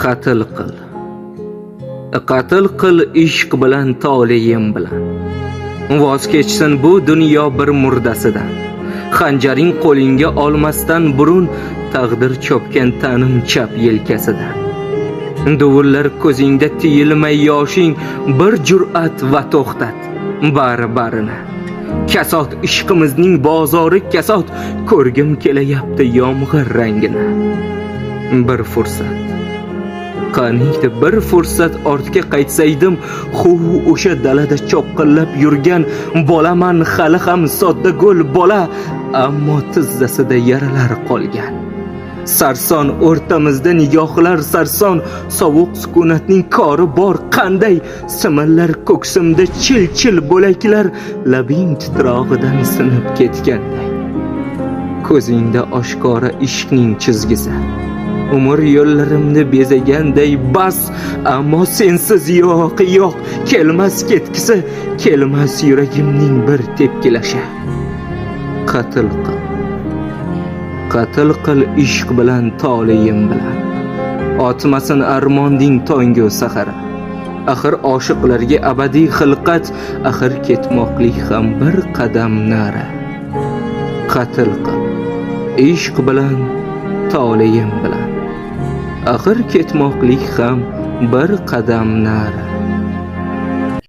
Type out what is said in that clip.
qatl qil. Qatl qil ishq bilan toleyim bilan. Voz kechsin bu dunyo bir murdasidan. Xanjaring qo'lingga olmasdan burun taqdir chopgan tanim chap yelkasidan. Duvullar ko'zingda tiyilmay yoshing bir jur'at va to'xtat bari-barini. Kasod ishqimizning bozori kasod, ko'rgim kelayapti yomg'ir rangini. Bir fursat qaniydi bir fursat ortga qaytsaydim, o'sha dalada choqqillab yurgan bolaman, hali ham sodda gul bola, ammo tizzasida yaralar qolgan. Sarson o'rtamizda nigohlar sarson, sovuq sukunatning kori bor qanday, simillar ko'ksimda chil-chil bo'laklar, labing titrog'idan sinib ketganday. Ko'zingda oshkora ishqning chizgisi, umr yo'llarimni bezaganday bas, ammo sensiz yo'q, kelmas ketgisi, kelmas yuragimning bir tepkilashi. Qatl qil. Qatl qil ishq bilan toleyim bilan. Otmasin armonding tongu sahara. Axir oshiqlarga abadiy xilqat, axir ketmoqlik ham bir qadam nari. Qatl qil ishq bilan toleyim bilan. Axir ketmoqlik ham bir qadam nari.